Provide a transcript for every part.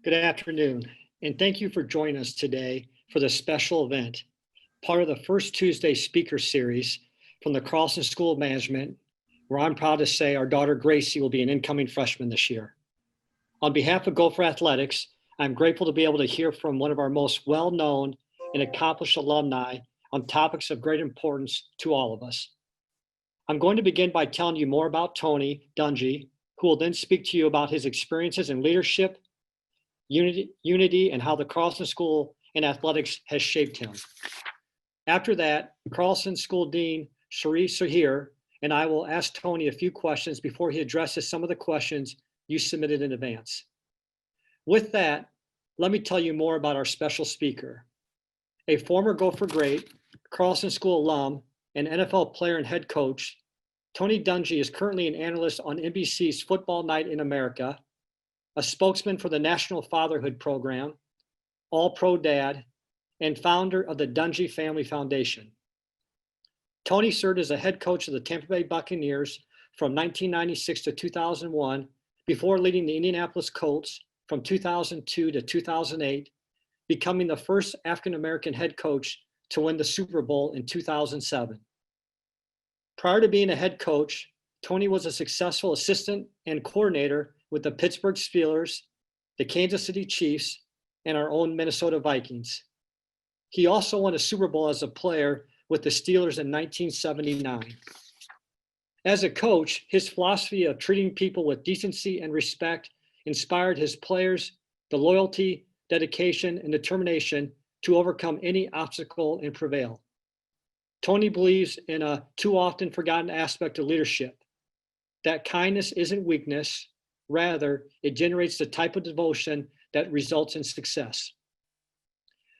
Good afternoon, and thank you for joining us today for this special event, part of the First Tuesday Speaker Series from the Carlson School of Management, where I'm proud to say our daughter Gracie will be an incoming freshman this year. On behalf of Gopher Athletics, I'm grateful to be able to hear from one of our most well-known and accomplished alumni on topics of great importance to all of us. I'm going to begin by telling you more about Tony Dungy, who will then speak to you about his experiences in leadership, unity, and how the Carlson School and athletics has shaped him. After that, Carlson School Dean Sheree Sahir and I will ask Tony a few questions before he addresses some of the questions you submitted in advance. With that, let me tell you more about our special speaker. A former Gopher great, Carlson School alum, and NFL player and head coach, Tony Dungy is currently an analyst on NBC's Football Night in America, a spokesman for the National Fatherhood Program, All-Pro Dad, and founder of the Dungy Family Foundation. Tony served as a head coach of the Tampa Bay Buccaneers from 1996 to 2001, before leading the Indianapolis Colts from 2002 to 2008, becoming the first African-American head coach to win the Super Bowl in 2007. Prior to being a head coach, Tony was a successful assistant and coordinator with the Pittsburgh Steelers, the Kansas City Chiefs, and our own Minnesota Vikings. He also won a Super Bowl as a player with the Steelers in 1979. As a coach, his philosophy of treating people with decency and respect inspired his players the loyalty, dedication, and determination to overcome any obstacle and prevail. Tony believes in a too often forgotten aspect of leadership, that kindness isn't weakness. Rather, it generates the type of devotion that results in success.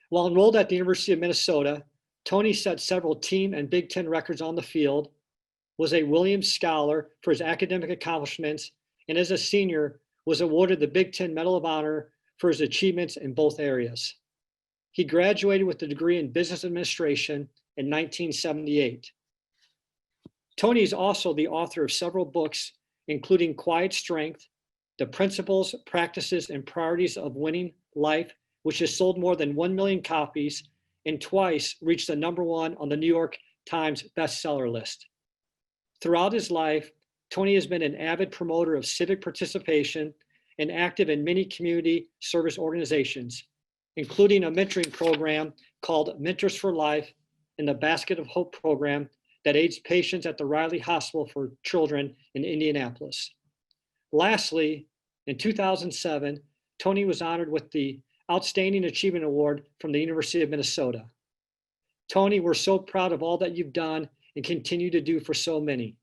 While enrolled at the University of Minnesota, Tony set several team and Big Ten records on the field, was a Williams Scholar for his academic accomplishments, and as a senior, was awarded the Big Ten Medal of Honor for his achievements in both areas. He graduated with a degree in business administration in 1978. Tony is also the author of several books, including Quiet Strength, The Principles, Practices, and Priorities of Winning Life, which has sold more than 1 million copies and twice reached the #1 on the New York Times bestseller list. Throughout his life, Tony has been an avid promoter of civic participation and active in many community service organizations, including a mentoring program called Mentors for Life and the Basket of Hope program that aids patients at the Riley Hospital for Children in Indianapolis. Lastly, in 2007, Tony was honored with the Outstanding Achievement Award from the University of Minnesota. Tony, we're so proud of all that you've done and continue to do for so many.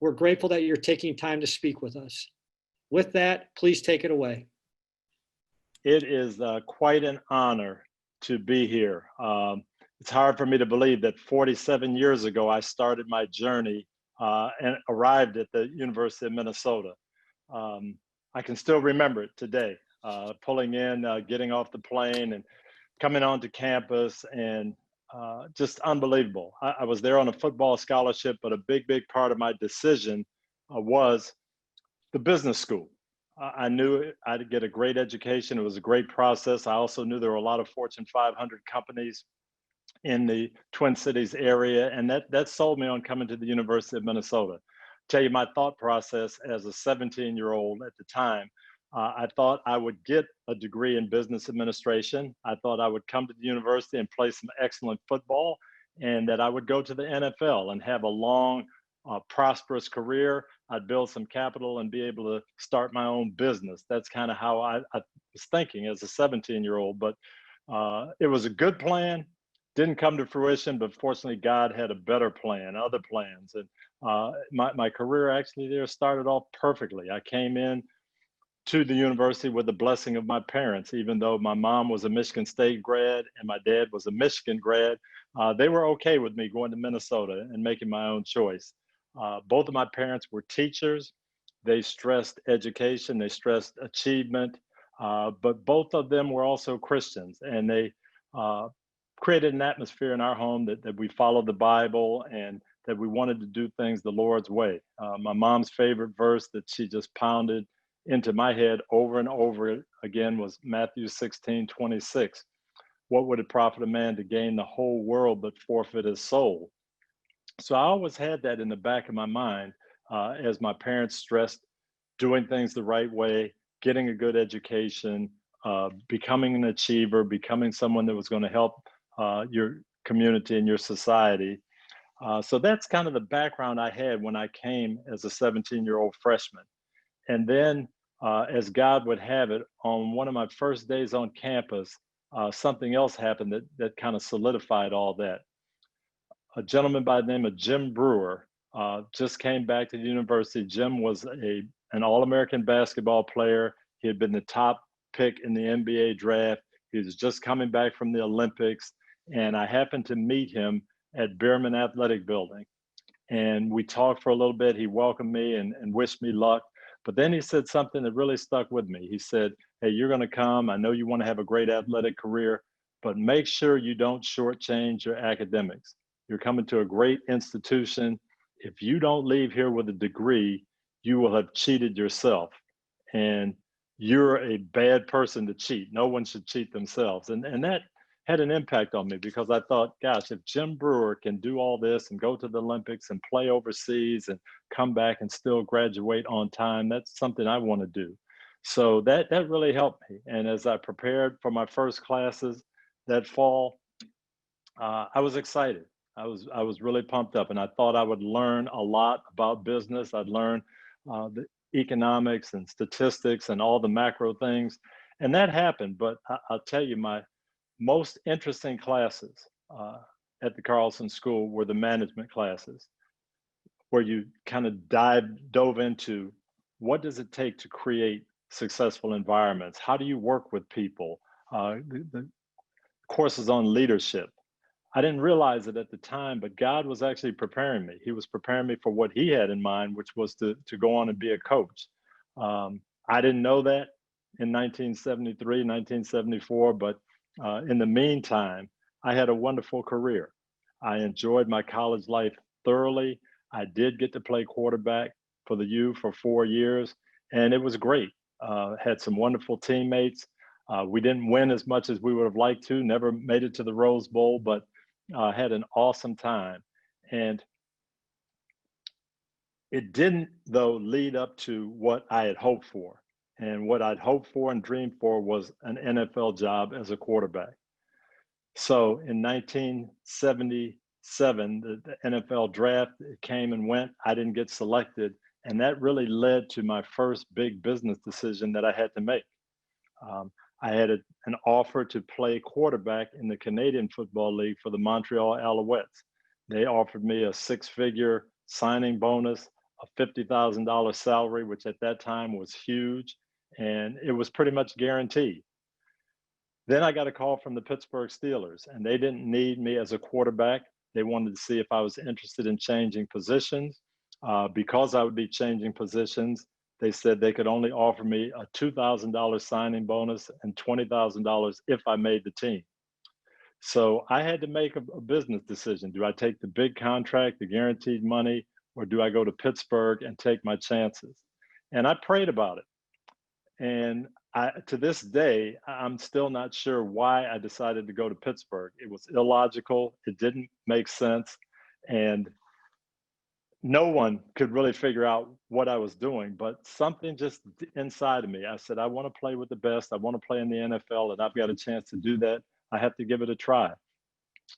We're grateful that you're taking time to speak with us. With that, please take it away. It is quite an honor to be here. It's hard for me to believe that 47 years ago, I started my journey and arrived at the University of Minnesota. I can still remember it today, pulling in, getting off the plane and coming onto campus, and just unbelievable. I was there on a football scholarship, but a big part of my decision was the business school. I knew I'd get a great education. It was a great process. I also knew there were a lot of Fortune 500 companies in the Twin Cities area, and that sold me on coming to the University of Minnesota. Tell you my thought process as a 17-year-old at the time. I thought I would get a degree in business administration. I thought I would come to the university and play some excellent football, and that I would go to the NFL and have a long, prosperous career. I'd build some capital and be able to start my own business. That's kind of how I was thinking as a 17-year-old, but it was a good plan. Didn't come to fruition, but fortunately God had a better plan, other plans. And my career actually there started off perfectly. I came in to the university with the blessing of my parents. Even though my mom was a Michigan State grad and my dad was a Michigan grad, they were okay with me going to Minnesota and making my own choice. Both of my parents were teachers. They stressed education, they stressed achievement, but both of them were also Christians, and they created an atmosphere in our home that we followed the Bible and that we wanted to do things the Lord's way. My mom's favorite verse that she just pounded into my head over and over again was Matthew 16:26. What would it profit a man to gain the whole world but forfeit his soul? So I always had that in the back of my mind as my parents stressed doing things the right way, getting a good education, becoming an achiever, becoming someone that was going to help your community and your society. So that's kind of the background I had when I came as a 17-year-old freshman. And then, as God would have it, on one of my first days on campus, something else happened that kind of solidified all that. A gentleman by the name of Jim Brewer just came back to the university. Jim was an All-American basketball player. He had been the top pick in the NBA draft. He was just coming back from the Olympics. And I happened to meet him at Behrman Athletic Building. And we talked for a little bit. He welcomed me and wished me luck. But then he said something that really stuck with me. He said, "Hey, you're going to come. I know you want to have a great athletic career, but make sure you don't shortchange your academics. You're coming to a great institution. If you don't leave here with a degree, you will have cheated yourself. And you're a bad person to cheat. No one should cheat themselves." And that had an impact on me because I thought, gosh, if Jim Brewer can do all this and go to the Olympics and play overseas and come back and still graduate on time, that's something I want to do. So that really helped me. And as I prepared for my first classes that fall, I was excited. I was really pumped up, and I thought I would learn a lot about business. I'd learn the economics and statistics and all the macro things, and that happened. But I'll tell you, my most interesting classes at the Carlson School were the management classes, where you kind of dove into what does it take to create successful environments? How do you work with people? The courses on leadership. I didn't realize it at the time, but God was actually preparing me. He was preparing me for what he had in mind, which was to go on and be a coach. I didn't know that in 1973, 1974, but in the meantime, I had a wonderful career. I enjoyed my college life thoroughly. I did get to play quarterback for the U for 4 years, and it was great. Had some wonderful teammates. We didn't win as much as we would have liked to, never made it to the Rose Bowl, but had an awesome time. And it didn't, though, lead up to what I had hoped for. And what I'd hoped for and dreamed for was an NFL job as a quarterback. So in 1977, the NFL draft came and went. I didn't get selected. And that really led to my first big business decision that I had to make. I had an offer to play quarterback in the Canadian Football League for the Montreal Alouettes. They offered me a six-figure signing bonus, a $50,000 salary, which at that time was huge, and it was pretty much guaranteed. Then I got a call from the Pittsburgh Steelers, and they didn't need me as a quarterback. They wanted to see if I was interested in changing positions. Because I would be changing positions, they said they could only offer me a $2,000 signing bonus and $20,000 if I made the team. So I had to make a business decision. Do I take the big contract, the guaranteed money, or do I go to Pittsburgh and take my chances? And I prayed about it. And to this day, I'm still not sure why I decided to go to Pittsburgh. It was illogical. It didn't make sense. And no one could really figure out what I was doing, but something just inside of me. I said, I want to play with the best. I want to play in the NFL, and I've got a chance to do that. I have to give it a try.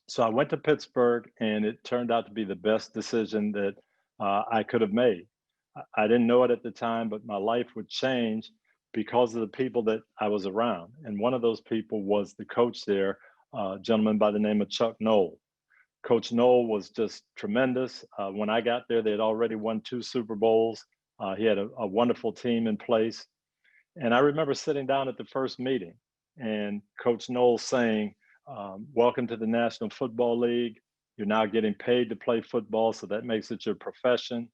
So I went to Pittsburgh, and it turned out to be the best decision that I could have made. I didn't know it at the time, but my life would change because of the people that I was around. And one of those people was the coach there, a gentleman by the name of Chuck Noll. Coach Noll was just tremendous. When I got there, they had already won 2 Super Bowls. He had a wonderful team in place. And I remember sitting down at the first meeting and Coach Noll saying, welcome to the National Football League. You're now getting paid to play football, so that makes it your profession.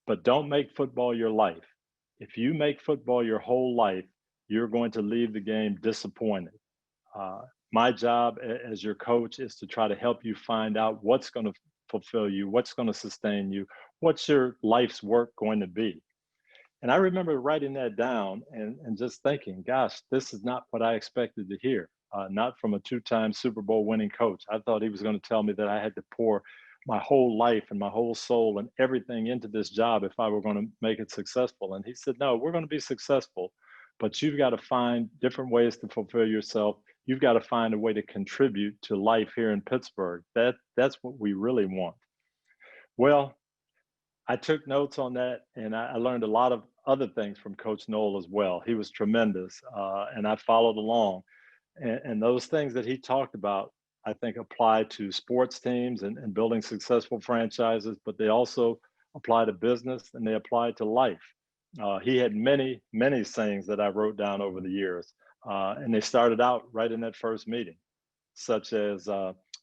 But don't make football your life. If you make football your whole life, you're going to leave the game disappointed. My job as your coach is to try to help you find out what's going to fulfill you, what's going to sustain you, what's your life's work going to be. And I remember writing that down and just thinking, gosh, this is not what I expected to hear. Not from a two-time Super Bowl winning coach. I thought he was going to tell me that I had to pour my whole life and my whole soul and everything into this job if I were going to make it successful. And he said, no, we're going to be successful, but you've got to find different ways to fulfill yourself. You've got to find a way to contribute to life here in Pittsburgh. That's what we really want. Well, I took notes on that, and I learned a lot of other things from Coach Noel as well. He was tremendous, and I followed along. And those things that he talked about, I think, apply to sports teams and building successful franchises, but they also apply to business and they apply to life. He had many, many sayings that I wrote down over the years, and they started out right in that first meeting, such as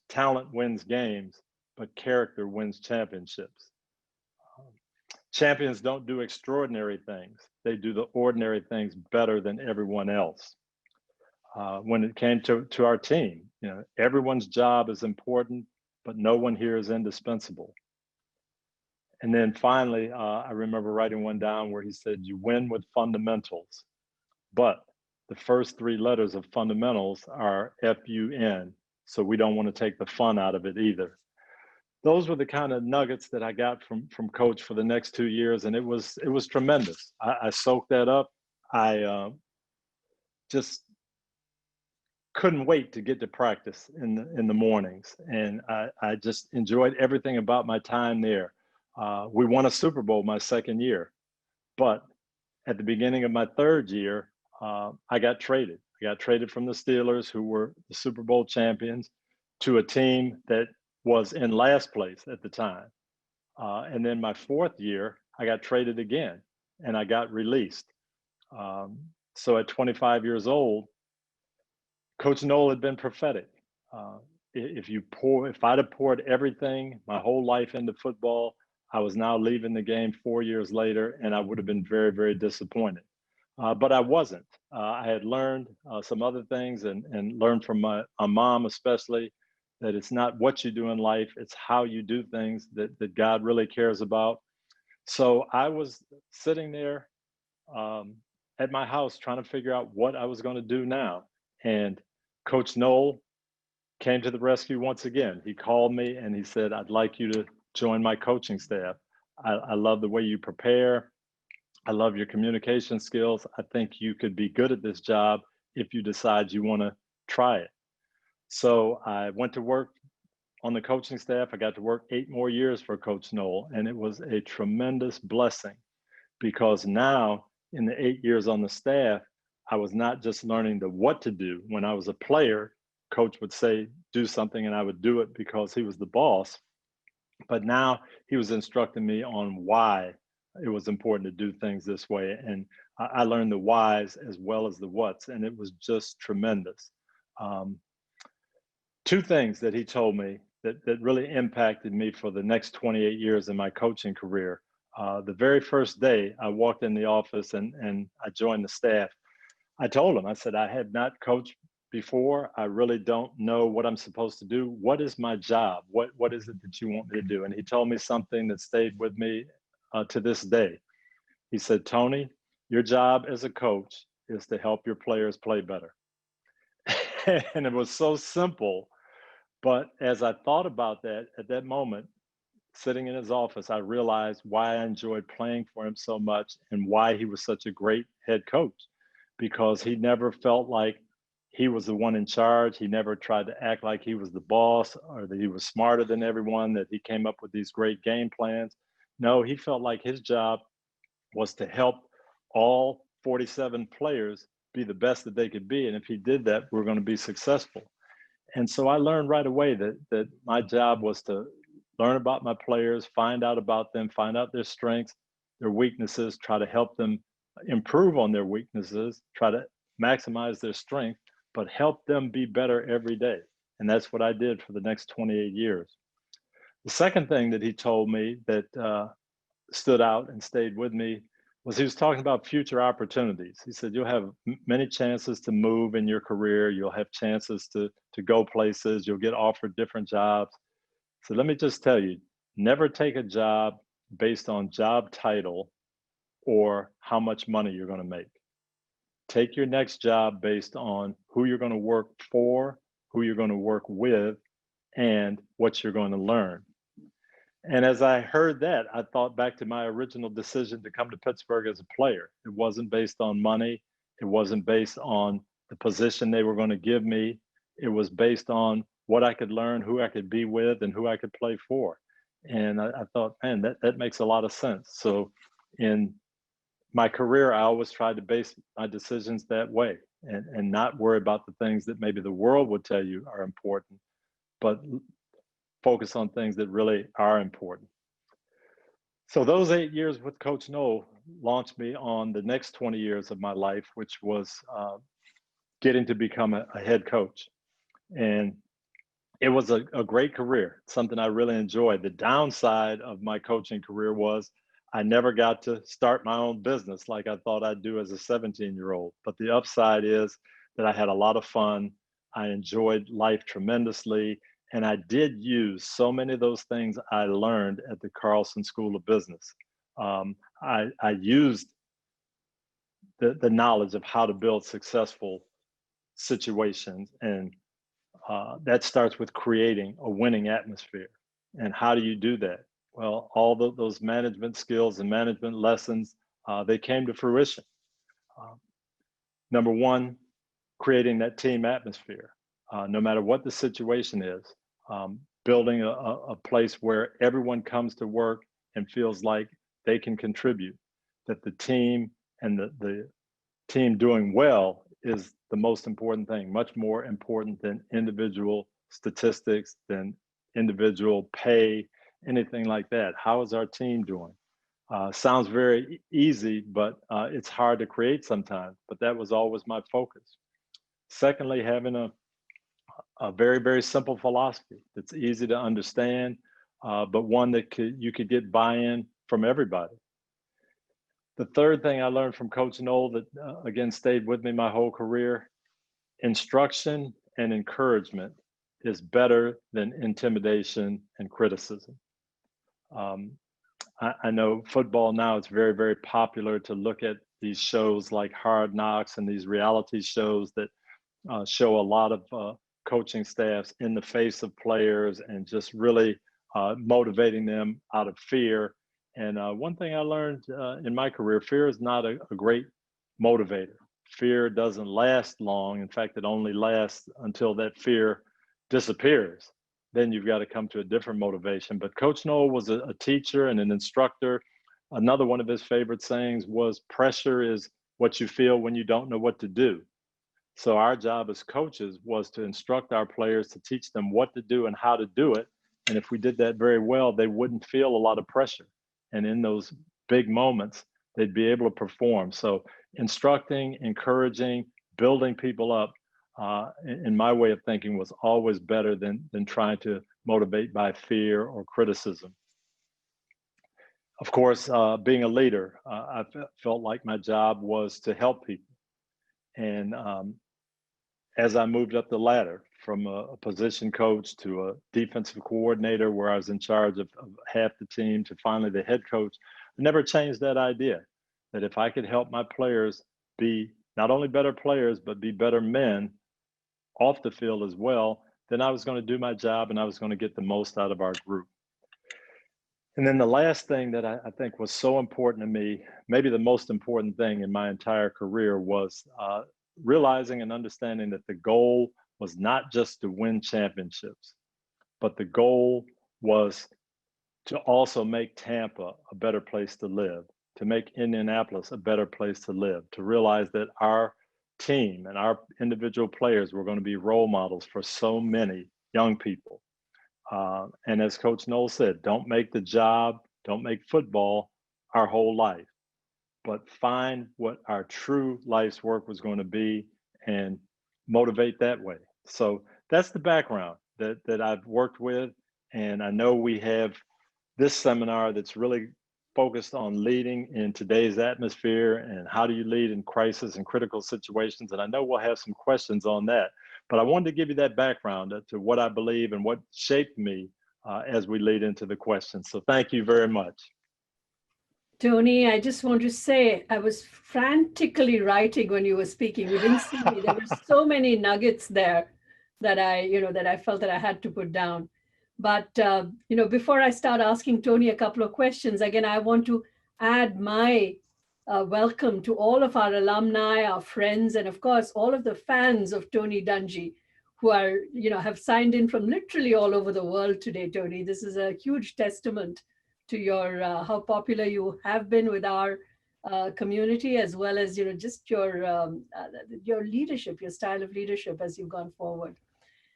talent wins games, but character wins championships. Champions don't do extraordinary things. They do the ordinary things better than everyone else. When it came to our team, everyone's job is important, but no one here is indispensable. And then finally, I remember writing one down where he said, you win with fundamentals, but the first three letters of fundamentals are FUN. So we don't want to take the fun out of it either. Those were the kind of nuggets that I got from Coach for the next 2 years, and it was tremendous. I soaked that up. I just couldn't wait to get to practice in the mornings, and I just enjoyed everything about my time there. We won a Super Bowl my second year, but at the beginning of my third year, I got traded. I got traded from the Steelers, who were the Super Bowl champions, to a team that was in last place at the time. And then my fourth year, I got traded again and I got released. So at 25 years old, Coach Noel had been prophetic. If I'd have poured everything, my whole life into football, I was now leaving the game 4 years later, and I would have been very, very disappointed. But I wasn't. I had learned some other things and learned from my mom, especially, that it's not what you do in life, it's how you do things that God really cares about. So I was sitting there at my house trying to figure out what I was going to do now. And Coach Noel came to the rescue once again. He called me and he said, I'd like you to join my coaching staff. I love the way you prepare. I love your communication skills. I think you could be good at this job if you decide you want to try it. So I went to work on the coaching staff. I got to work 8 more years for Coach Noel, and it was a tremendous blessing because now in the 8 years on the staff, I was not just learning the what to do. When I was a player, Coach would say, do something, and I would do it because he was the boss. But now he was instructing me on why it was important to do things this way. And I learned the whys as well as the whats, and it was just tremendous. 2 things that he told me that really impacted me for the next 28 years in my coaching career. The very first day I walked in the office and I joined the staff, I told him, I said, I had not coached before. I really don't know what I'm supposed to do. What is my job? What is it that you want me to do? And he told me something that stayed with me to this day. He said, Tony, your job as a coach is to help your players play better. And it was so simple. But as I thought about that at that moment, sitting in his office, I realized why I enjoyed playing for him so much and why he was such a great head coach, because he never felt like he was the one in charge. He never tried to act like he was the boss or that he was smarter than everyone, that he came up with these great game plans. No, he felt like his job was to help all 47 players be the best that they could be. And if he did that, we're going to be successful. And so I learned right away that my job was to learn about my players, find out about them, find out their strengths, their weaknesses, try to help them improve on their weaknesses, try to maximize their strength, but help them be better every day. And that's what I did for the next 28 years. The second thing that he told me that stood out and stayed with me was he was talking about future opportunities. He said, you'll have many chances to move in your career. You'll have chances to go places. You'll get offered different jobs. So let me just tell you, never take a job based on job title or how much money you're going to make. Take your next job based on who you're going to work for, who you're going to work with, and what you're going to learn. And as I heard that, I thought back to my original decision to come to Pittsburgh as a player. It wasn't based on money. It wasn't based on the position they were going to give me. It was based on what I could learn, who I could be with, and who I could play for. And I thought, man, that makes a lot of sense. So in my career, I always tried to base my decisions that way and not worry about the things that maybe the world would tell you are important, but focus on things that really are important. So those 8 years with Coach Noll launched me on the next 20 years of my life, which was getting to become a head coach. And it was a great career, something I really enjoyed. The downside of my coaching career was I never got to start my own business like I thought I'd do as a 17-year-old. But the upside is that I had a lot of fun. I enjoyed life tremendously. And I did use so many of those things I learned at the Carlson School of Business. I used the knowledge of how to build successful situations. And that starts with creating a winning atmosphere. And how do you do that? Well, all those management skills and management lessons, they came to fruition. Number one, creating that team atmosphere. No matter what the situation is, building a place where everyone comes to work and feels like they can contribute, that the team and the team doing well is the most important thing, much more important than individual statistics, than individual pay, anything like that. How is our team doing? Sounds very easy, but it's hard to create sometimes, but that was always my focus. Secondly, having a very, very simple philosophy that's easy to understand, but one that you could get buy-in from everybody. The third thing I learned from Coach Noll that, again, stayed with me my whole career, instruction and encouragement is better than intimidation and criticism. I know football now, it's very, very popular to look at these shows like Hard Knocks and these reality shows that show a lot of coaching staffs in the face of players and just really motivating them out of fear. And one thing I learned in my career, fear is not a great motivator. Fear doesn't last long. In fact, it only lasts until that fear disappears. Then you've got to come to a different motivation. But Coach Noll was a teacher and an instructor. Another one of his favorite sayings was, pressure is what you feel when you don't know what to do. So our job as coaches was to instruct our players, to teach them what to do and how to do it. And if we did that very well, they wouldn't feel a lot of pressure. And in those big moments, they'd be able to perform. So instructing, encouraging, building people up, in my way of thinking, was always better than trying to motivate by fear or criticism. Of course, being a leader, I felt like my job was to help people. And as I moved up the ladder from a position coach to a defensive coordinator, where I was in charge of half the team, to finally the head coach, I never changed that idea, that if I could help my players be not only better players, but be better men off the field as well, then I was going to do my job and I was going to get the most out of our group. And then the last thing that I think was so important to me, maybe the most important thing in my entire career, was realizing and understanding that the goal was not just to win championships, but the goal was to also make Tampa a better place to live, to make Indianapolis a better place to live, to realize that our team and our individual players were going to be role models for so many young people. And as Coach Noll said, don't make the job, don't make football our whole life, but find what our true life's work was going to be and motivate that way. So that's the background that I've worked with. And I know we have this seminar that's really focused on leading in today's atmosphere and how do you lead in crisis and critical situations. And I know we'll have some questions on that, but I wanted to give you that background to what I believe and what shaped me as we lead into the questions. So thank you very much. Tony, I just want to say I was frantically writing when you were speaking. You didn't see me. There were so many nuggets there that I felt that I had to put down. But before I start asking Tony a couple of questions, again, I want to add my welcome to all of our alumni, our friends, and of course, all of the fans of Tony Dungy who are, have signed in from literally all over the world today, Tony. This is a huge testament to your how popular you have been with our community, as well as just your leadership, your style of leadership as you've gone forward.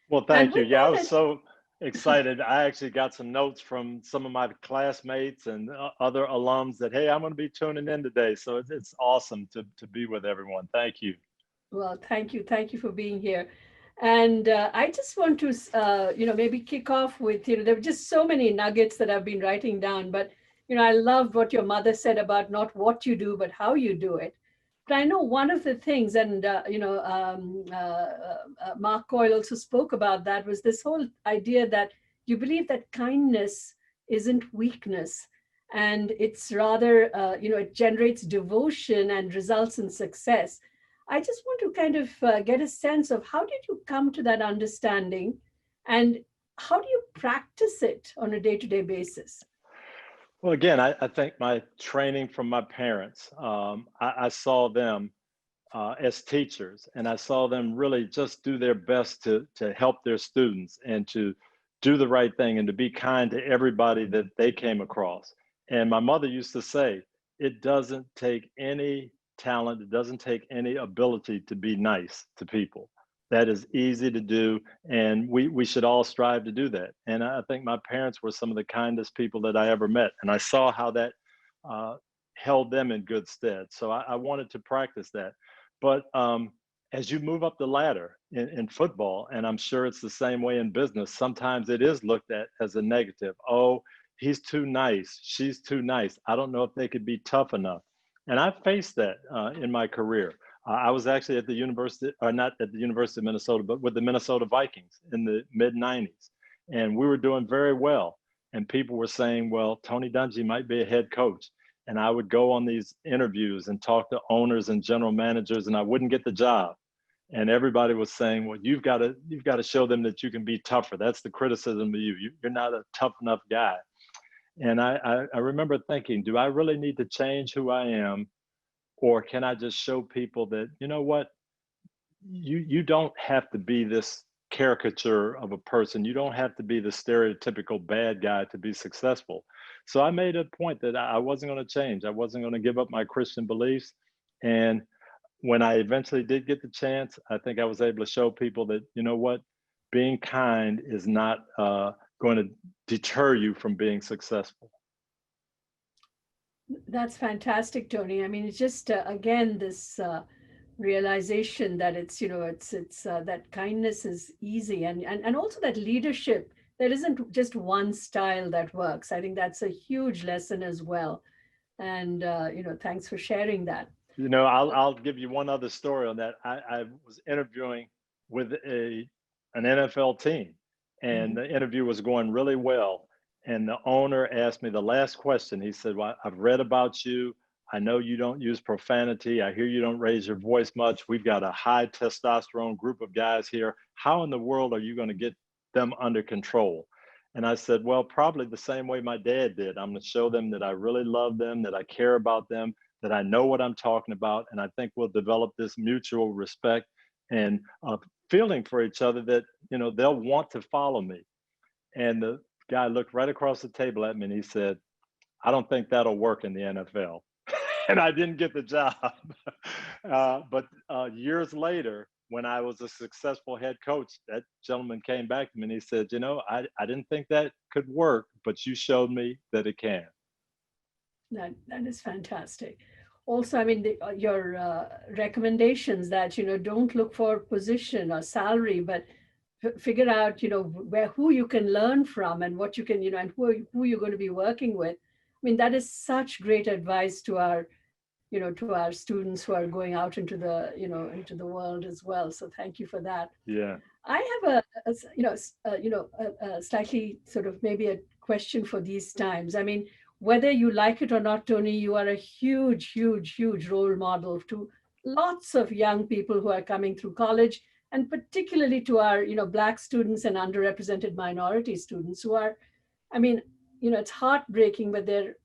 Well, And thank you. with Yeah, I was that, so excited. I actually got some notes from some of my classmates and other alums that, hey, I'm going to be tuning in today. So it's awesome to be with everyone. Thank you. well, thank you for being here. And I just want to, maybe kick off with, there were just so many nuggets that I've been writing down, but, I loved what your mother said about not what you do, but how you do it. But I know one of the things, and, Mark Coyle also spoke about that, was this whole idea that you believe that kindness isn't weakness. And it's rather, it generates devotion and results in success. I just want to kind of get a sense of how did you come to that understanding and how do you practice it on a day-to-day basis? Well, again, I think my training from my parents, I saw them as teachers, and I saw them really just do their best to help their students and to do the right thing and to be kind to everybody that they came across. And my mother used to say, it doesn't take any talent, it doesn't take any ability to be nice to people. That is easy to do, and we should all strive to do that. And I think my parents were some of the kindest people that I ever met, and I saw how that uh, held them in good stead. So I wanted to practice that. But as you move up the ladder in football, and I'm sure it's the same way in business, sometimes it is looked at as a negative. Oh, he's too nice. She's too nice. I don't know if they could be tough enough. And I faced that in my career. I was actually at the university, or not at the University of Minnesota, but with the Minnesota Vikings in the mid 90s. And we were doing very well. And people were saying, well, Tony Dungy might be a head coach. And I would go on these interviews and talk to owners and general managers, and I wouldn't get the job. And everybody was saying, well, you've got to show them that you can be tougher. That's the criticism of you. You're not a tough enough guy. And I remember thinking, do I really need to change who I am? Or can I just show people that, you know what, you don't have to be this caricature of a person. You don't have to be the stereotypical bad guy to be successful. So I made a point that I wasn't going to change. I wasn't going to give up my Christian beliefs. And when I eventually did get the chance, I think I was able to show people that, you know what, being kind is not going to deter you from being successful. That's fantastic, Tony. I mean, it's just, again, this realization that it's that kindness is easy, and also that leadership, there isn't just one style that works. I think that's a huge lesson as well. And, thanks for sharing that. You know, I'll give you one other story on that. I was interviewing with an NFL team, and Mhm. the interview was going really well. And the owner asked me the last question. He said, well, I've read about you. I know you don't use profanity. I hear you don't raise your voice much. We've got a high testosterone group of guys here. How in the world are you going to get them under control? And I said, well, probably the same way my dad did. I'm going to show them that I really love them, that I care about them, that I know what I'm talking about. And I think we'll develop this mutual respect and feeling for each other that, you know, they'll want to follow me. And the guy looked right across the table at me and he said, I don't think that'll work in the NFL. And I didn't get the job. But years later, when I was a successful head coach, that gentleman came back to me and he said, you know, I didn't think that could work, but you showed me that it can. That is fantastic. Also, I mean, your recommendations that don't look for position or salary, but figure out who you can learn from and what you can and who you're going to be working with. I mean, that is such great advice to our to our students who are going out into the into the world as well. So thank you for that. Yeah. I have a slightly sort of maybe a question for these times. I mean, whether you like it or not, Tony, you are a huge, huge, huge role model to lots of young people who are coming through college, and particularly to our, Black students and underrepresented minority students who are, I mean, it's heartbreaking, but they're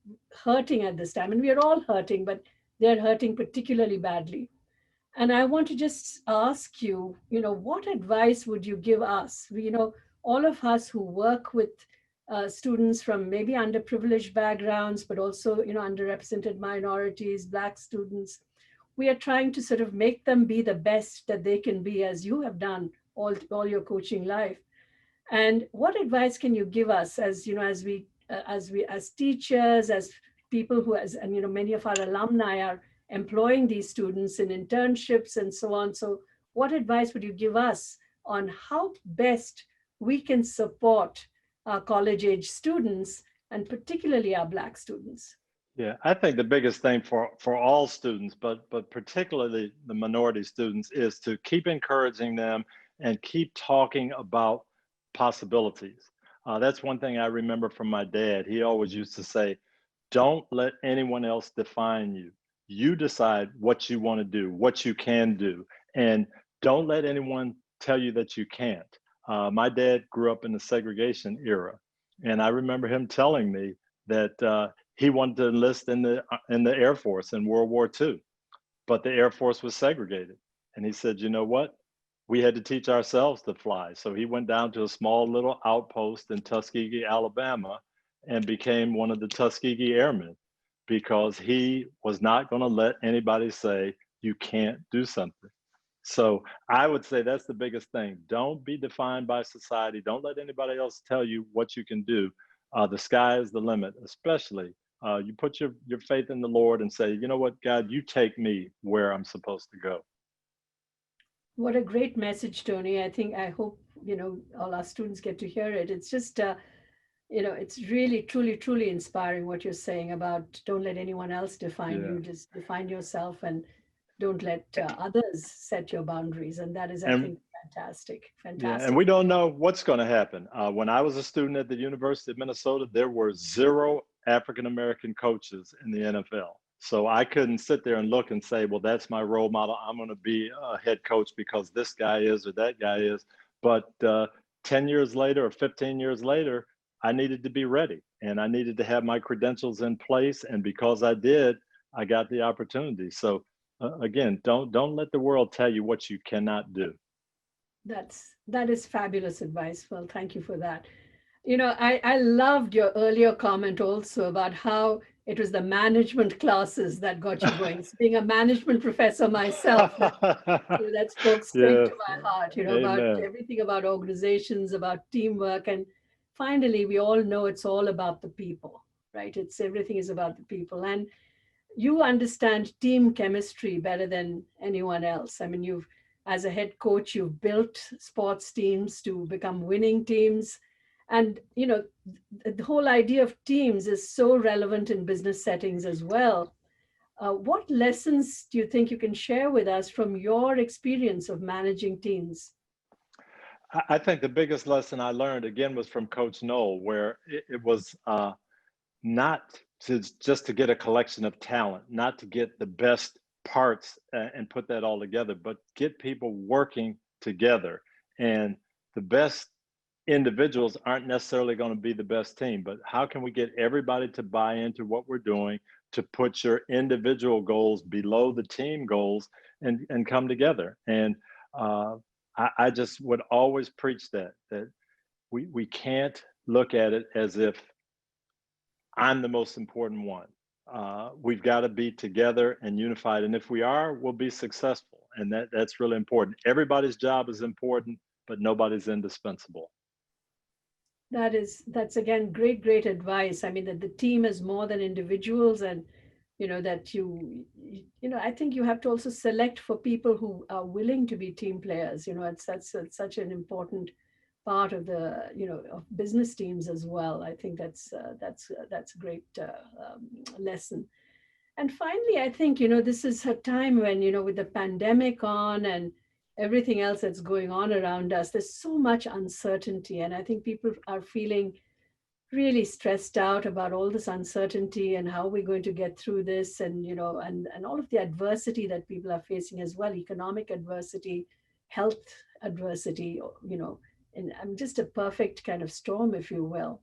hurting at this time. And we are all hurting, but they're hurting particularly badly. And I want to just ask you, what advice would you give us? All of us who work with students from maybe underprivileged backgrounds, but also, underrepresented minorities, Black students, we are trying to sort of make them be the best that they can be, as you have done all your coaching life. And what advice can you give us as, as teachers, as people who, and, many of our alumni are employing these students in internships and so on. So what advice would you give us on how best we can support our college age students, and particularly our Black students? Yeah, I think the biggest thing for all students, but particularly the minority students, is to keep encouraging them and keep talking about possibilities. That's one thing I remember from my dad. He always used to say, don't let anyone else define you. You decide what you want to do, what you can do, and don't let anyone tell you that you can't. My dad grew up in the segregation era, and I remember him telling me that he wanted to enlist in the Air Force in World War II, but the Air Force was segregated. And he said, you know what? We had to teach ourselves to fly. So he went down to a small little outpost in Tuskegee, Alabama, and became one of the Tuskegee Airmen, because he was not going to let anybody say you can't do something. So I would say that's the biggest thing. Don't be defined by society. Don't let anybody else tell you what you can do. The sky is the limit, especially you put your faith in the Lord and say, you know what, God, you take me where I'm supposed to go. What a great message, Tony. I hope, all our students get to hear it. It's just, it's really, truly, truly inspiring what you're saying about don't let anyone else define you, just define yourself, and don't let others set your boundaries. And that is, I think, fantastic. Yeah, and we don't know what's going to happen. When I was a student at the University of Minnesota, there were 0 African-American coaches in the NFL. So I couldn't sit there and look and say, well, that's my role model. I'm going to be a head coach because this guy is or that guy is. But 10 years later or 15 years later, I needed to be ready, and I needed to have my credentials in place. And because I did, I got the opportunity. So again, don't let the world tell you what you cannot do. That is fabulous advice. Well, thank you for that. I loved your earlier comment also about how it was the management classes that got you going. So being a management professor myself, that spoke straight to my heart, about everything about organizations, about teamwork. And finally, we all know it's all about the people, right? Everything is about the people. And you understand team chemistry better than anyone else. I mean, as a head coach, you've built sports teams to become winning teams. And, the whole idea of teams is so relevant in business settings as well. What lessons do you think you can share with us from your experience of managing teams? I think the biggest lesson I learned, again, was from Coach Knoll, where it was not just to get a collection of talent, not to get the best parts and put that all together, but get people working together. And the best individuals aren't necessarily going to be the best team, but how can we get everybody to buy into what we're doing, to put your individual goals below the team goals and come together? And I just would always preach that we can't look at it as if I'm the most important one. We've got to be together and unified. And if we are, we'll be successful. And that's really important. Everybody's job is important, but nobody's indispensable. That's again, great advice. I mean, that the team is more than individuals, and, that I think you have to also select for people who are willing to be team players. That's such an important part of the of business teams as well. I think that's a great lesson. And finally, I think this is a time when with the pandemic on and everything else that's going on around us, there's so much uncertainty, and I think people are feeling really stressed out about all this uncertainty and how we're going to get through this, and and all of the adversity that people are facing as well, economic adversity, health adversity, and I'm just a perfect kind of storm, if you will.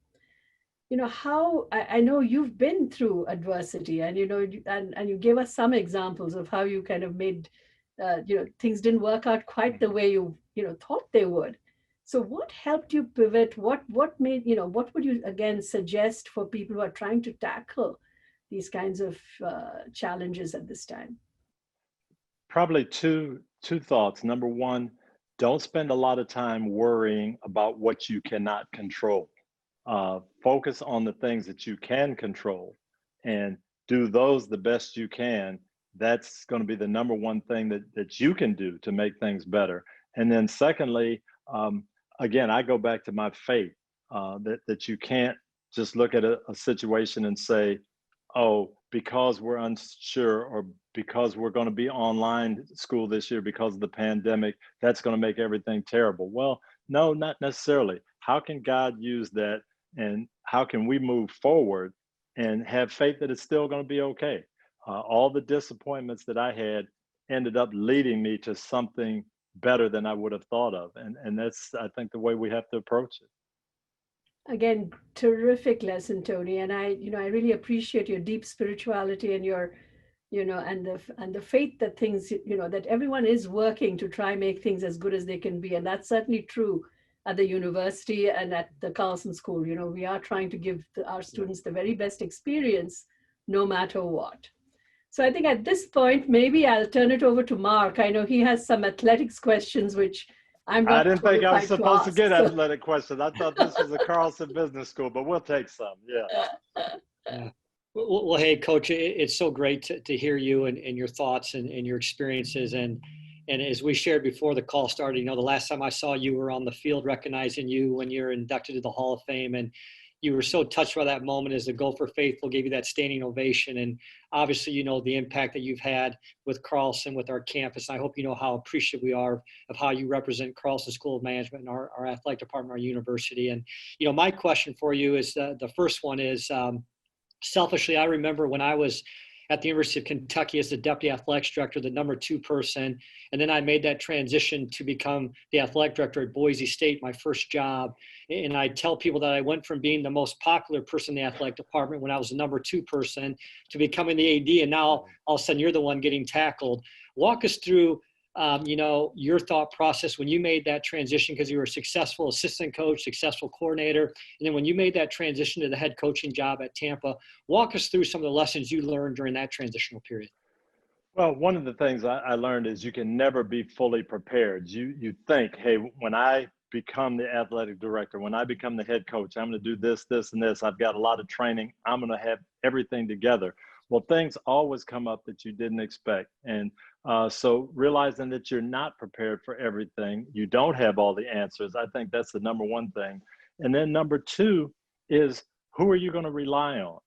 How I know you've been through adversity, and and you gave us some examples of how you kind of made things didn't work out quite the way you thought they would. So what helped you pivot? What made, what would you again suggest for people who are trying to tackle these kinds of challenges at this time? Probably two thoughts. Number one, don't spend a lot of time worrying about what you cannot control. Focus on the things that you can control and do those the best you can. That's going to be the number one thing that you can do to make things better. And then secondly, again, I go back to my faith, that you can't just look at a situation and say, oh, because we're unsure, or because we're going to be online school this year because of the pandemic, that's going to make everything terrible. Well, no, not necessarily. How can God use that, and how can we move forward and have faith that it's still going to be okay? All the disappointments that I had ended up leading me to something better than I would have thought of. And that's, I think, the way we have to approach it. Again, terrific lesson, Tony. And I really appreciate your deep spirituality and your, and the faith that things, that everyone is working to try and make things as good as they can be. And that's certainly true at the university and at the Carlson School. We are trying to give our students the very best experience, no matter what. So I think at this point, maybe I'll turn it over to Mark. I know he has some athletics questions, which I'm not I didn't think I was qualified supposed to ask, get so- athletic questions. I thought this was a Carlson Business School, but we'll take some. Yeah. Yeah. Well, hey, Coach, it's so great to hear you and your thoughts and your experiences. And as we shared before the call started, the last time I saw you were on the field recognizing you when you're inducted to the Hall of Fame. And you were so touched by that moment as the Gopher faithful gave you that standing ovation. And obviously, the impact that you've had with Carlson, with our campus. And I hope you know how appreciative we are of how you represent Carlson School of Management and our athletic department, our university. And, my question for you is the first one is, selfishly, I remember when I was at the University of Kentucky as the deputy athletics director, the number 2 person. And then I made that transition to become the athletic director at Boise State, my first job. And I tell people that I went from being the most popular person in the athletic department when I was the number 2 person to becoming the AD. And now all of a sudden you're the one getting tackled. Walk us through your thought process when you made that transition, because you were a successful assistant coach, successful coordinator. And then when you made that transition to the head coaching job at Tampa, walk us through some of the lessons you learned during that transitional period. Well, one of the things I learned is you can never be fully prepared. You think, hey, when I become the athletic director, when I become the head coach, I'm going to do this, this, and this. I've got a lot of training. I'm going to have everything together. Well, things always come up that you didn't expect. And so realizing that you're not prepared for everything, you don't have all the answers, I think that's the number one thing. And then number 2 is, who are you going to rely on?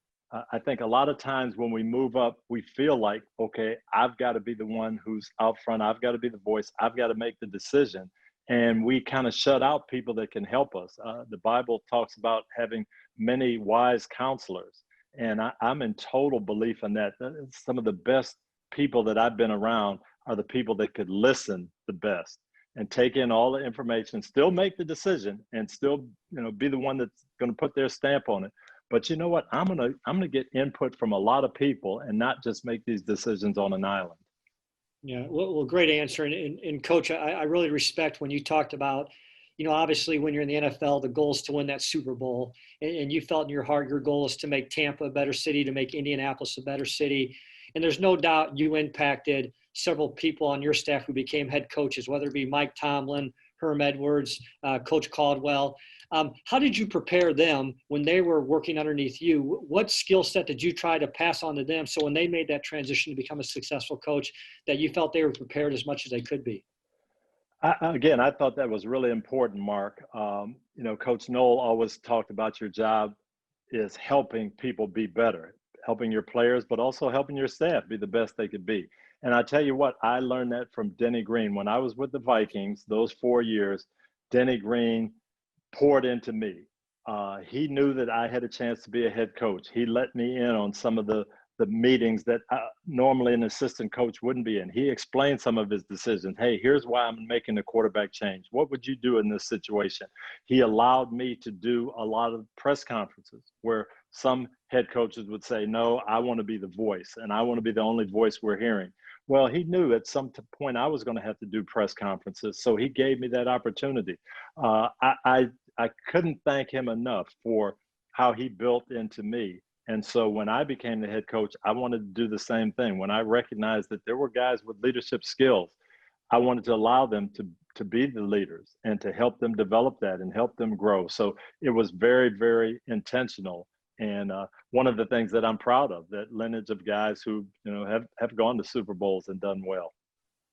I think a lot of times when we move up, we feel like, okay, I've got to be the one who's out front. I've got to be the voice. I've got to make the decision. And we kind of shut out people that can help us. The Bible talks about having many wise counselors. And I'm in total belief in that. Some of the best people that I've been around are the people that could listen the best and take in all the information, still make the decision, and still, be the one that's going to put their stamp on it. But you know what? I'm gonna get input from a lot of people and not just make these decisions on an island. Yeah, well, great answer. And Coach, I really respect when you talked about, obviously when you're in the NFL, the goal is to win that Super Bowl. And you felt in your heart, your goal is to make Tampa a better city, to make Indianapolis a better city. And there's no doubt you impacted several people on your staff who became head coaches, whether it be Mike Tomlin, Herm Edwards, Coach Caldwell. How did you prepare them when they were working underneath you? What skill set did you try to pass on to them so when they made that transition to become a successful coach, that you felt they were prepared as much as they could be? Again, I thought that was really important, Mark. Coach Noel always talked about your job is helping people be better, helping your players, but also helping your staff be the best they could be. And I tell you what, I learned that from Denny Green. When I was with the Vikings, those 4 years, Denny Green poured into me. he knew that I had a chance to be a head coach. He let me in on some of the meetings that normally an assistant coach wouldn't be in. He explained some of his decisions. Hey, here's why I'm making the quarterback change. What would you do in this situation? He allowed me to do a lot of press conferences where some head coaches would say, no, I want to be the voice and I want to be the only voice we're hearing. Well, he knew at some point I was going to have to do press conferences. So he gave me that opportunity. I couldn't thank him enough for how he built into me. And so when I became the head coach, I wanted to do the same thing. When I recognized that there were guys with leadership skills, I wanted to allow them to be the leaders and to help them develop that and help them grow. So it was very, very intentional. And one of the things that I'm proud of, that lineage of guys who have gone to Super Bowls and done well.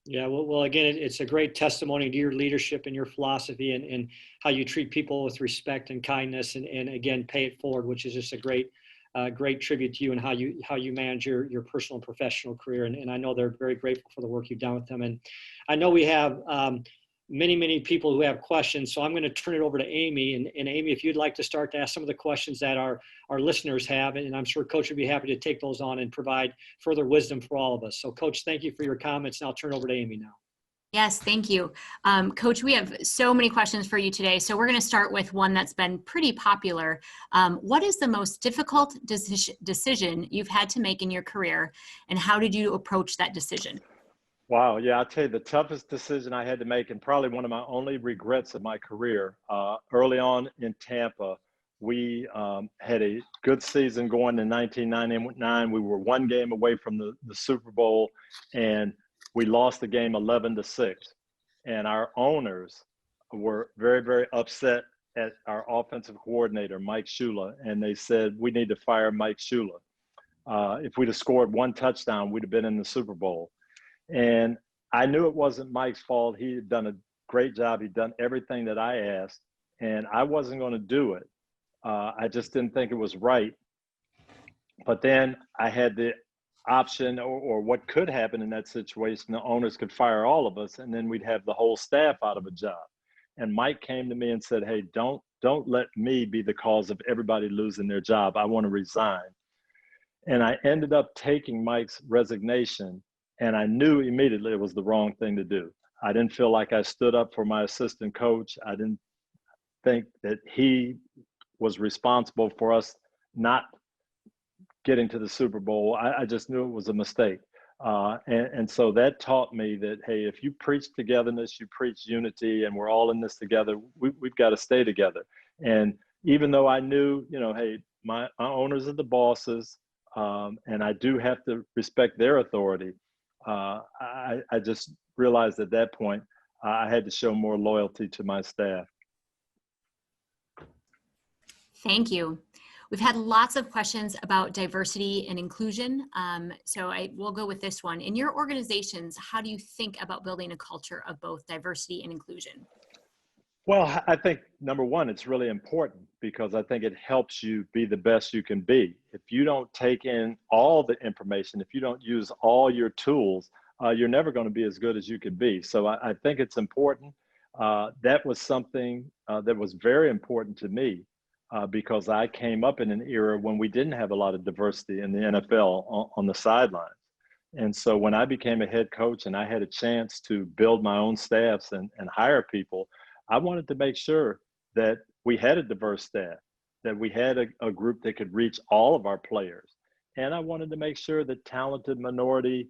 Yeah, well, again, it's a great testimony to your leadership and your philosophy and how you treat people with respect and kindness, and again, pay it forward, which is just a great tribute to you and how you manage your personal and professional career. And I know they're very grateful for the work you've done with them. And I know we have many people who have questions, so I'm going to turn it over to Amy. And Amy, if you'd like to start to ask some of the questions that our listeners have, and I'm sure Coach would be happy to take those on and provide further wisdom for all of us. So Coach, thank you for your comments, and I'll turn over to Amy now. Yes, thank you. Coach, we have so many questions for you today. So we're going to start with one that's been pretty popular. What is the most difficult decision you've had to make in your career, and how did you approach that decision? Wow. Yeah, I'll tell you the toughest decision I had to make, and probably one of my only regrets of my career, early on in Tampa, we had a good season going in 1999. We were one game away from the Super Bowl, and we lost the game 11-6. And our owners were very, very upset at our offensive coordinator, Mike Shula, and they said, we need to fire Mike Shula. If we'd have scored one touchdown, we'd have been in the Super Bowl. And I knew it wasn't Mike's fault. He had done a great job. He'd done everything that I asked, and I wasn't going to do it. I just didn't think it was right. But then I had the option, or what could happen in that situation, the owners could fire all of us, and then we'd have the whole staff out of a job. And Mike came to me and said, hey, don't let me be the cause of everybody losing their job. I want to resign. And I ended up taking Mike's resignation. And I knew immediately it was the wrong thing to do. I didn't feel like I stood up for my assistant coach. I didn't think that he was responsible for us not getting to the Super Bowl. I just knew it was a mistake. And so that taught me that, hey, if you preach togetherness, you preach unity, and we're all in this together, we've got to stay together. And even though I knew, hey, my owners are the bosses, and I do have to respect their authority, I just realized at that point I had to show more loyalty to my staff. Thank you. We've had lots of questions about diversity and inclusion. So I will go with this one. In your organizations, how do you think about building a culture of both diversity and inclusion? Well, I think number one, it's really important because I think it helps you be the best you can be. If you don't take in all the information, if you don't use all your tools, you're never going to be as good as you could be. So I think it's important. That was something that was very important to me because I came up in an era when we didn't have a lot of diversity in the NFL on the sidelines. And so when I became a head coach and I had a chance to build my own staffs and hire people, I wanted to make sure that we had a diverse staff, that we had a group that could reach all of our players. And I wanted to make sure that talented minority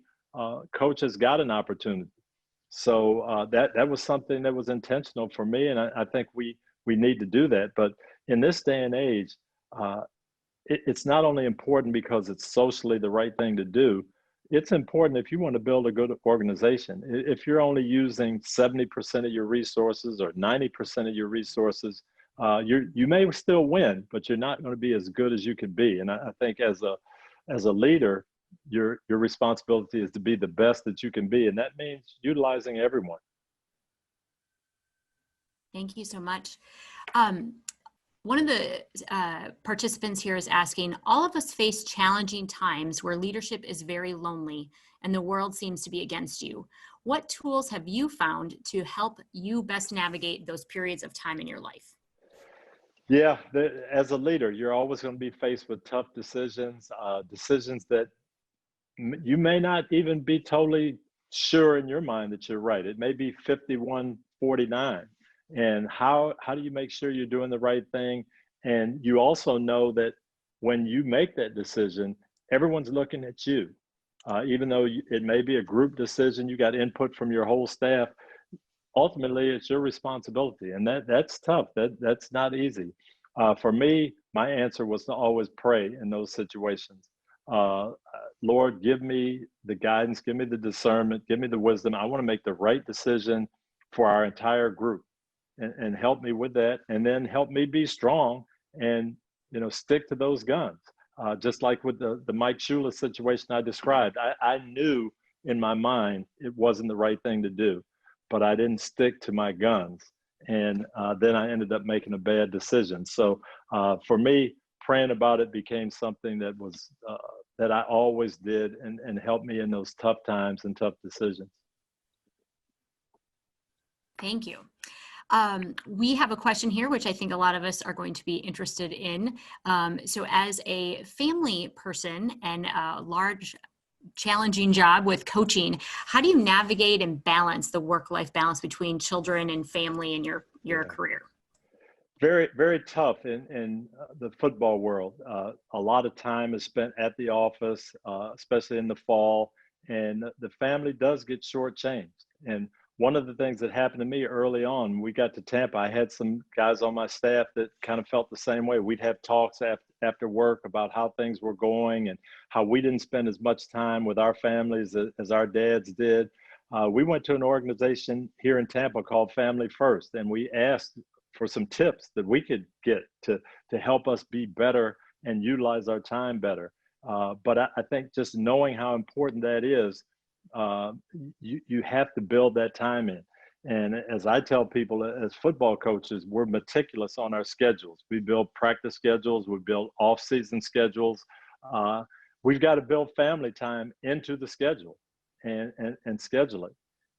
coaches got an opportunity. So that was something that was intentional for me. And I think we need to do that. But in this day and age, it's not only important because it's socially the right thing to do. It's important if you want to build a good organization. If you're only using 70% of your resources or 90% of your resources, you may still win, but you're not going to be as good as you can be. And I think as a leader, your responsibility is to be the best that you can be, and that means utilizing everyone. Thank you so much. One of the participants here is asking, all of us face challenging times where leadership is very lonely and the world seems to be against you. What tools have you found to help you best navigate those periods of time in your life? Yeah, as a leader, you're always going to be faced with tough decisions, decisions that you may not even be totally sure in your mind that you're right. It may be 51-49. And how do you make sure you're doing the right thing? And you also know that when you make that decision, everyone's looking at you. Even though it may be a group decision, you got input from your whole staff. Ultimately, it's your responsibility, and that's tough. That's not easy. For me, my answer was to always pray in those situations. Uh, Lord, give me the guidance, give me the discernment, give me the wisdom. I want to make the right decision for our entire group, and help me with that, and then help me be strong and stick to those guns. Just like with the Mike Shula situation I described, I knew in my mind it wasn't the right thing to do, but I didn't stick to my guns. And then I ended up making a bad decision. So for me, praying about it became something that was that I always did, and helped me in those tough times and tough decisions. Thank you. We have a question here, which I think a lot of us are going to be interested in. So as a family person and a large, challenging job with coaching, how do you navigate and balance the work-life balance between children and family in your career? Very, very tough in the football world. A lot of time is spent at the office, especially in the fall, and the family does get shortchanged. And one of the things that happened to me early on, when we got to Tampa, I had some guys on my staff that kind of felt the same way. We'd have talks after work about how things were going and how we didn't spend as much time with our families as our dads did. We went to an organization here in Tampa called Family First, and we asked for some tips that we could get to help us be better and utilize our time better. But I think just knowing how important that is, you have to build that time in. And as I tell people, as football coaches, we're meticulous on our schedules. We build practice schedules, we build off-season schedules. We've got to build family time into the schedule and schedule it.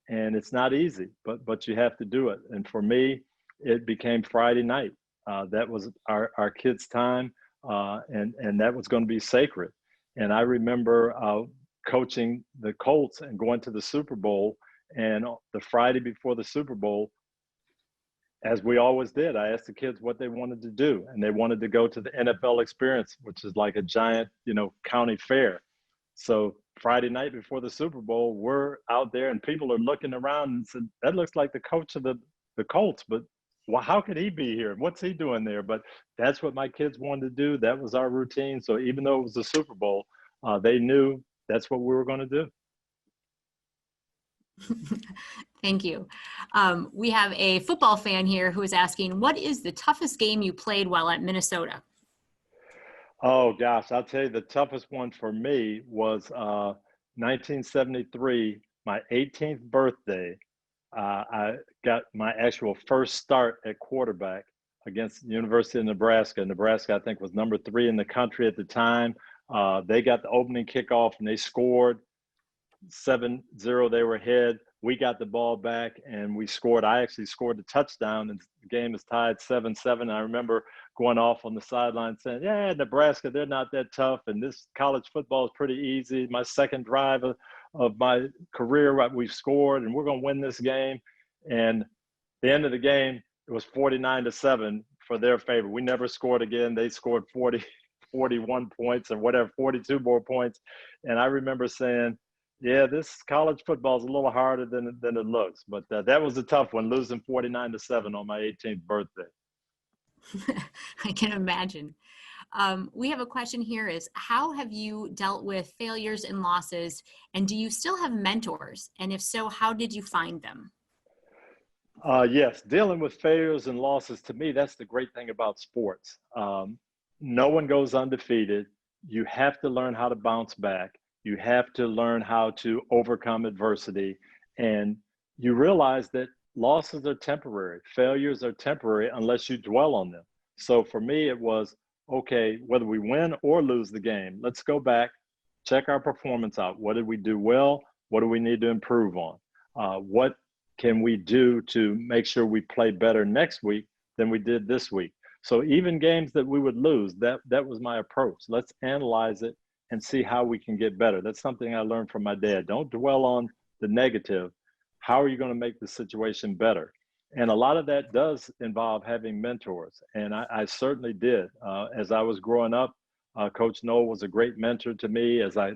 And it's not easy, but you have to do it. And for me, it became Friday night. That was our kids' time, and that was going to be sacred. And I remember coaching the Colts and going to the Super Bowl. And the Friday before the Super Bowl, as we always did, I asked the kids what they wanted to do. And they wanted to go to the NFL Experience, which is like a giant, county fair. So Friday night before the Super Bowl, we're out there and people are looking around and said, that looks like the coach of the Colts, but well, how could he be here? What's he doing there? But that's what my kids wanted to do. That was our routine. So even though it was the Super Bowl, they knew that's what we were going to do. Thank you. We have a football fan here who is asking, what is the toughest game you played while at Minnesota? Oh, gosh, I'll tell you, the toughest one for me was 1973, my 18th birthday. I got my actual first start at quarterback against the University of Nebraska. Nebraska, I think, was number 3 in the country at the time. They got the opening kickoff and they scored 7-0. They were ahead. We got the ball back and we scored. I actually scored the touchdown and the game is tied 7-7. I remember going off on the sideline saying, yeah, Nebraska, they're not that tough. And this college football is pretty easy. My second drive of my career, we've scored and we're going to win this game. And the end of the game, it was 49-7 for their favor. We never scored again. They scored 41 points or whatever, 42 more points. And I remember saying, yeah, this college football is a little harder than it looks. But that was a tough one, losing 49-7 on my 18th birthday. I can imagine. We have a question here is, how have you dealt with failures and losses? And do you still have mentors? And if so, how did you find them? Yes, dealing with failures and losses, to me, that's the great thing about sports. No one goes undefeated. You have to learn how to bounce back. You have to learn how to overcome adversity. And you realize that losses are temporary. Failures are temporary unless you dwell on them. So for me, it was, okay, whether we win or lose the game, let's go back, check our performance out. What did we do well? What do we need to improve on? What can we do to make sure we play better next week than we did this week? So even games that we would lose, that was my approach. Let's analyze it and see how we can get better. That's something I learned from my dad. Don't dwell on the negative. How are you going to make the situation better? And a lot of that does involve having mentors. And I certainly did. As I was growing up, Coach Noel was a great mentor to me. As I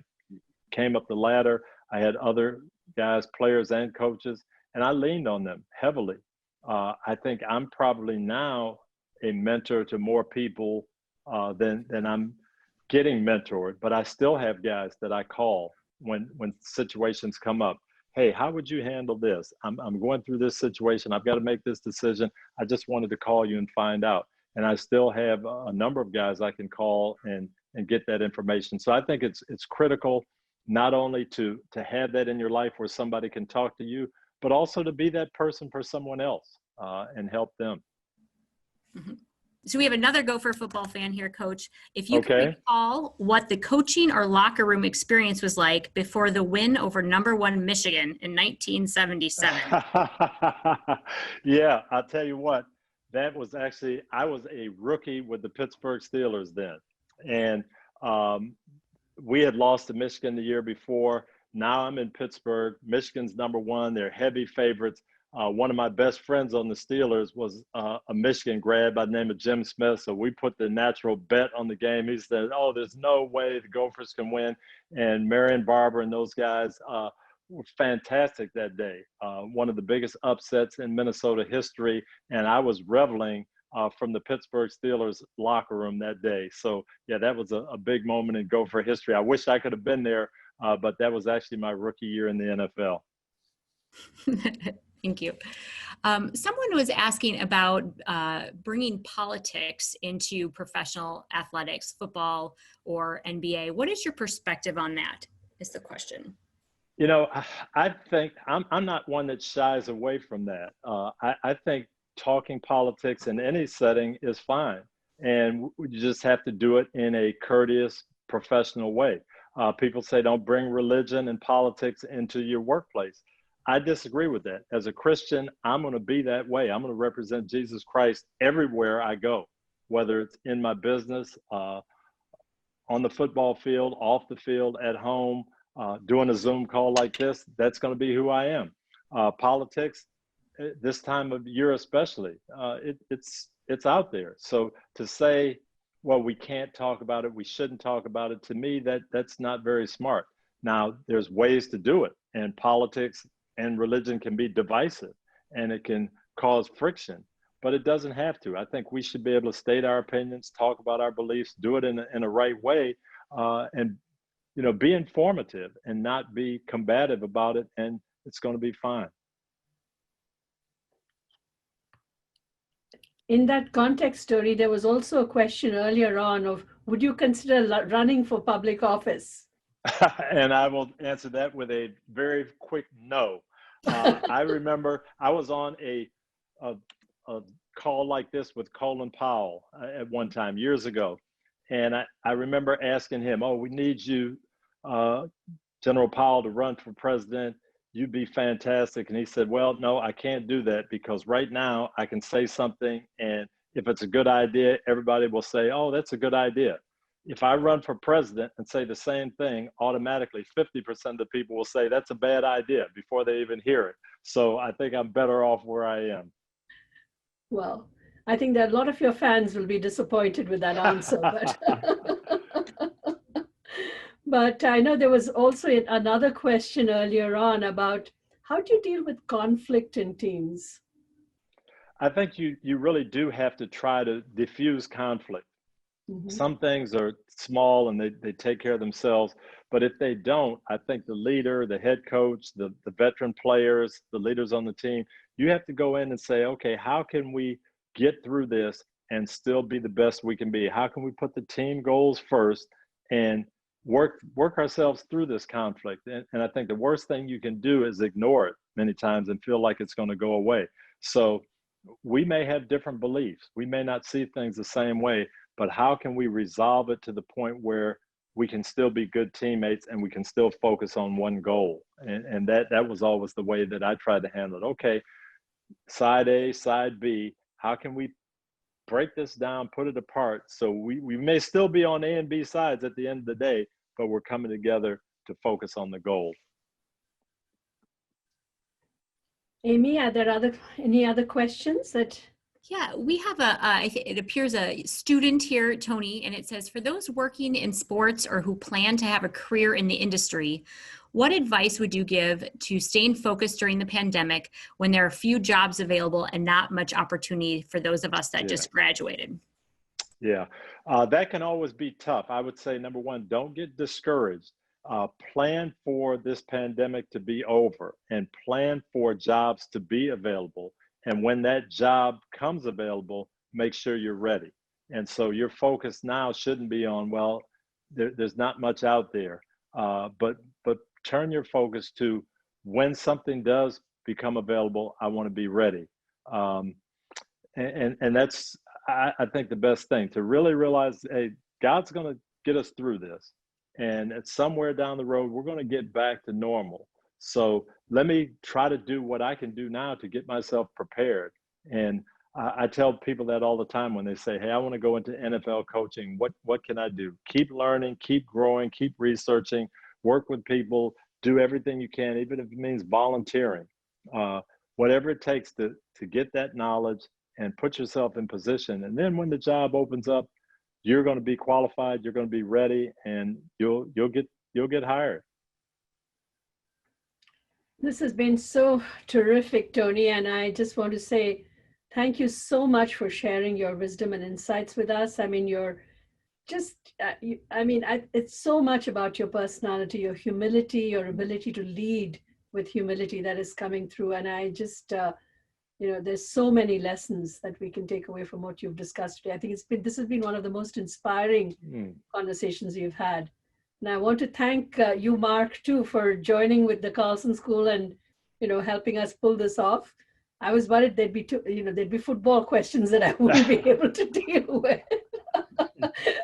came up the ladder, I had other guys, players and coaches, and I leaned on them heavily. I think I'm probably now a mentor to more people than I'm getting mentored, but I still have guys that I call when situations come up. Hey, how would you handle this? I'm going through this situation. I've got to make this decision. I just wanted to call you and find out. And I still have a number of guys I can call and get that information. So I think it's critical not only to have that in your life where somebody can talk to you, but also to be that person for someone else and help them. Mm-hmm. So we have another Gopher football fan here, Coach. If you can Okay. recall what the coaching or locker room experience was like before the win over #1 Michigan in 1977. Yeah, I'll tell you what, that was actually, I was a rookie with the Pittsburgh Steelers then. And we had lost to Michigan the year before. Now I'm in Pittsburgh. Michigan's #1. They're heavy favorites. One of my best friends on the Steelers was a Michigan grad by the name of Jim Smith. So we put the natural bet on the game. He said, oh, there's no way the Gophers can win. And Marion Barber and those guys were fantastic that day. One of the biggest upsets in Minnesota history. And I was reveling from the Pittsburgh Steelers locker room that day. So yeah, that was a big moment in Gopher history. I wish I could have been there, but that was actually my rookie year in the NFL. Thank you. Someone was asking about bringing politics into professional athletics, football or NBA. What is your perspective on that, is the question. You know, I think I'm not one that shies away from that. I think talking politics in any setting is fine. And you just have to do it in a courteous, professional way. People say don't bring religion and politics into your workplace. I disagree with that. As a Christian, I'm going to be that way. I'm going to represent Jesus Christ everywhere I go, whether it's in my business, on the football field, off the field, at home, doing a Zoom call like this. That's going to be who I am. Politics, this time of year especially, it's out there. So to say, well, we can't talk about it, we shouldn't talk about it, to me, that's not very smart. Now, there's ways to do it, and politics and religion can be divisive and it can cause friction, but it doesn't have to. I think we should be able to state our opinions, talk about our beliefs, do it in a right way, and be informative and not be combative about it, and it's going to be fine. In that context story, there was also a question earlier on of, would you consider running for public office? And I will answer that with a very quick no. I remember I was on a call like this with Colin Powell at one time years ago. And I remember asking him, oh, we need you, General Powell, to run for president. You'd be fantastic. And he said, well, no, I can't do that, because right now I can say something, and if it's a good idea, everybody will say, oh, that's a good idea. If I run for president and say the same thing, automatically 50% of the people will say that's a bad idea before they even hear it. So I think I'm better off where I am. Well, I think that a lot of your fans will be disappointed with that answer. But I know there was also another question earlier on about how do you deal with conflict in teams? I think you really do have to try to diffuse conflict. Mm-hmm. Some things are small and they take care of themselves, but if they don't, I think the leader, the head coach, the veteran players, the leaders on the team, you have to go in and say, okay, how can we get through this and still be the best we can be? How can we put the team goals first and work ourselves through this conflict? And I think the worst thing you can do is ignore it many times and feel like it's going to go away. So we may have different beliefs. We may not see things the same way, but how can we resolve it to the point where we can still be good teammates and we can still focus on one goal? And that was always the way that I tried to handle it. Okay, side A, side B, how can we break this down, put it apart. So we may still be on A and B sides at the end of the day, but we're coming together to focus on the goal. Amy, are there any other questions that? Yeah, we have it appears a student here, Tony, and it says, for those working in sports or who plan to have a career in the industry, what advice would you give to staying focused during the pandemic when there are few jobs available and not much opportunity for those of us that just graduated? Yeah, that can always be tough. I would say, number one, don't get discouraged. Plan for this pandemic to be over and plan for jobs to be available. And when that job comes available, make sure you're ready. And so your focus now shouldn't be on, well, there's not much out there, but turn your focus to when something does become available, I want to be ready. And that's, I think, the best thing, to really realize, hey, God's going to get us through this. And it's somewhere down the road, we're going to get back to normal. So let me try to do what I can do now to get myself prepared. And I tell people that all the time when they say, hey, I want to go into NFL coaching. What can I do? Keep learning, keep growing, keep researching, work with people, do everything you can, even if it means volunteering. Whatever it takes to get that knowledge and put yourself in position. And then when the job opens up, you're going to be qualified, you're going to be ready, and you'll get hired. This has been so terrific, Tony, and I just want to say thank you so much for sharing your wisdom and insights with us. I mean, you're just, it's so much about your personality, your humility, your ability to lead with humility that is coming through. And I just, there's so many lessons that we can take away from what you've discussed today. I think this has been one of the most inspiring conversations you've had. And I want to thank you, Mark, too, for joining with the Carlson School and, helping us pull this off. I was worried there'd be football questions that I wouldn't be able to deal with.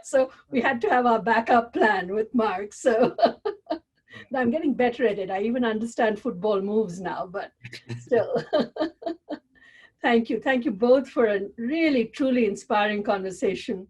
So we had to have our backup plan with Mark. So I'm getting better at it. I even understand football moves now, but still. Thank you. Thank you both for a really, truly inspiring conversation.